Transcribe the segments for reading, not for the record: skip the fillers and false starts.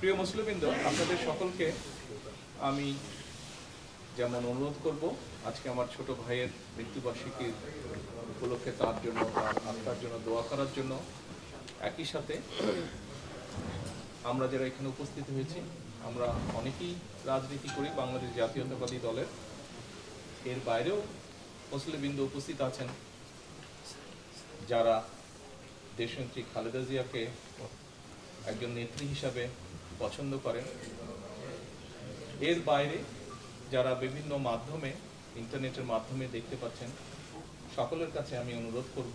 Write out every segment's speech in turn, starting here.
প্রিয় মুসলিমবৃন্দ, আপনাদের সকলকে আমি যেমন অনুরোধ করব, আজকে আমার ছোট ভাইয়ের মৃত্যুবার্ষিকীর উপলক্ষে তার জন্য, তার আত্মার জন্য দোয়া করার জন্য, একই সাথে আমরা যারা এখানে উপস্থিত হয়েছি আমরা অনেকেই রাজনীতি করি বাংলাদেশ জাতীয়তাবাদী দলের। এর বাইরেও মুসলিমবৃন্দ উপস্থিত আছেন যারা দেশনেত্রী খালেদা জিয়াকে একজন নেত্রী হিসাবে পছন্দ করেন। এর বাইরে যারা বিভিন্ন মাধ্যমে, ইন্টারনেটের মাধ্যমে দেখতে পাচ্ছেন, সকলের কাছে আমি অনুরোধ করব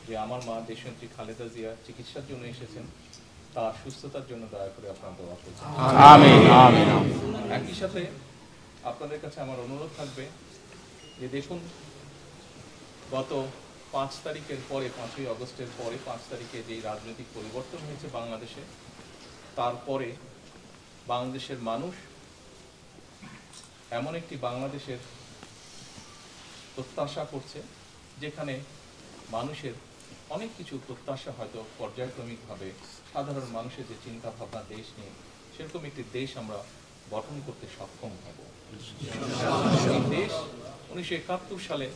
যে আমার মা দেশনেত্রী খালেদা জিয়া চিকিৎসার জন্য এসেছেন, তার সুস্থতার জন্য দয়া করে আপনারা দোয়া করবেন। আমিন আমিন। একই সাথে আপনাদের কাছে আমার অনুরোধ থাকবে যে দেখুন, গত 5 তারিখের পরে, 5ই আগস্টের পরে 5 তারিখে যেই রাজনৈতিক পরিবর্তন হয়েছে বাংলাদেশে, তারপরে বাংলাদেশের মানুষ এমন একটি বাংলাদেশের প্রত্যাশা করছে যেখানে মানুষের অনেক কিছু প্রত্যাশা হয়তো পর্যায়ক্রমিকভাবে সাধারণ মানুষের যে চিন্তা ভাবনা দেশ নিয়ে, সেরকম একটি দেশ আমরা গঠন করতে সক্ষম হব। এই দেশ 1971 সালে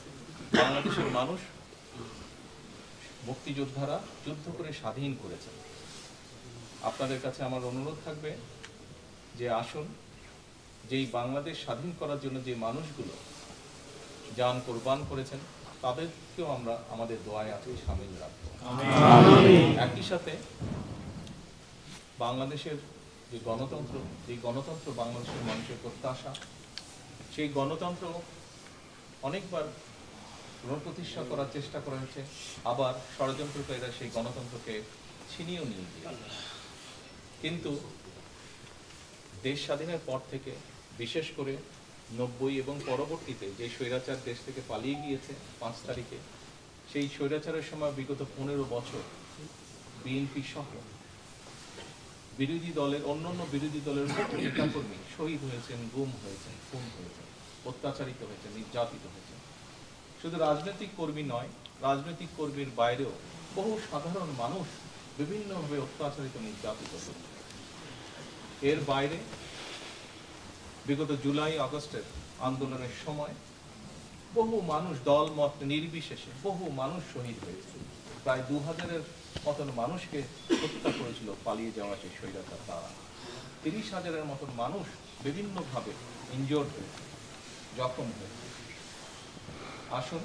বাংলাদেশের মানুষ, মুক্তিযোদ্ধারা যুদ্ধ করে স্বাধীন করেছেন। আপনাদের কাছে আমার অনুরোধ থাকবে যে আসুন, যেই বাংলাদেশ স্বাধীন করার জন্য যে মানুষগুলো জান কোরবান করেছেন তাদেরকেও আমরা আমাদের দোয়ায় আজকে শামিল রাখবো। একই সাথে বাংলাদেশের যে গণতন্ত্র বাংলাদেশের মানুষের প্রত্যাশা, সেই গণতন্ত্র অনেকবার পুনঃপ্রতিষ্ঠা করার চেষ্টা করা হয়েছে, আবার ষড়যন্ত্রকারীরা সেই গণতন্ত্রকে ছিনিয়েও নিয়ে গিয়েছে। কিন্তু দেশ স্বাধীনের পর থেকে, বিশেষ করে 90 এবং পরবর্তীতে যে স্বৈরাচার দেশ থেকে পালিয়ে গিয়েছে 5 তারিখে, সেই স্বৈরাচারের সময় বিগত 15 বছর বিএনপি সহ বিরোধী দলের, অন্যান্য বিরোধী দলের নেতাকর্মী শহীদ হয়েছেন, গুম হয়েছেন, খুন হয়েছেন, অত্যাচারিত হয়েছেন, নির্যাতিত হয়েছেন। শুধু রাজনৈতিক কর্মী নয়, রাজনৈতিক কর্মীর বাইরেও বহু সাধারণ মানুষ বিভিন্নভাবে অত্যাচারিত, নির্যাতিত হয়েছে। এর বাইরে বিগত জুলাই আগস্টের আন্দোলনের সময় বহু মানুষ, দল মত নির্বিশেষে বহু মানুষ শহীদ হয়েছে। প্রায় 2000-এর মতন মানুষকে হত্যা করেছিল পালিয়ে যাওয়া সেই স্বৈরাচার তারা। 30,000-এর মতন মানুষ বিভিন্নভাবে ইনজোর্ড হয়েছে, জখম হয়েছে। আসুন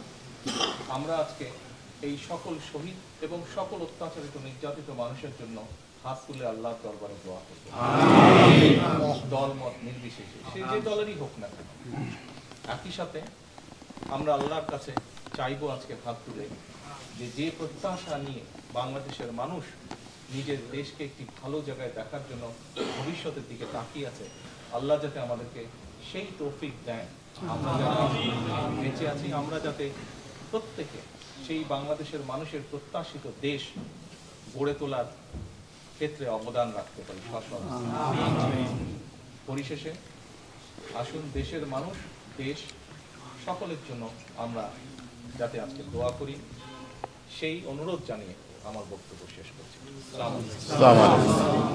আমরা আজকে এই সকল শহীদ এবং সকল অত্যাচারিত, নির্যাতিত মানুষের জন্য হাত তুলে আল্লাহর দরবারে দোয়া করব, দল মত নির্বিশেষে, সে যে দলেরই হোক না কেন। একই সাথে আমরা আল্লাহর কাছে চাইবো আজকে হাত তুলে যে প্রত্যাশা নিয়ে বাংলাদেশের মানুষ নিজের দেশকে একটি ভালো জায়গায় দেখার জন্য ভবিষ্যতের দিকে তাকিয়ে আছে, আল্লাহ যাতে আমাদেরকে সেই তৌফিক দেন, আমরা বেঁচে আছি, আমরা যাতে প্রত্যেকে সেই বাংলাদেশের মানুষের প্রত্যাশিত দেশ গড়ে তোলার ক্ষেত্রে অবদান রাখতে পারি। পরিশেষে আসুন দেশের মানুষ, দেশ সকলের জন্য আমরা যাতে আজকে দোয়া করি, সেই অনুরোধ জানিয়ে আমার বক্তব্য শেষ করছি। আসসালামু আলাইকুম।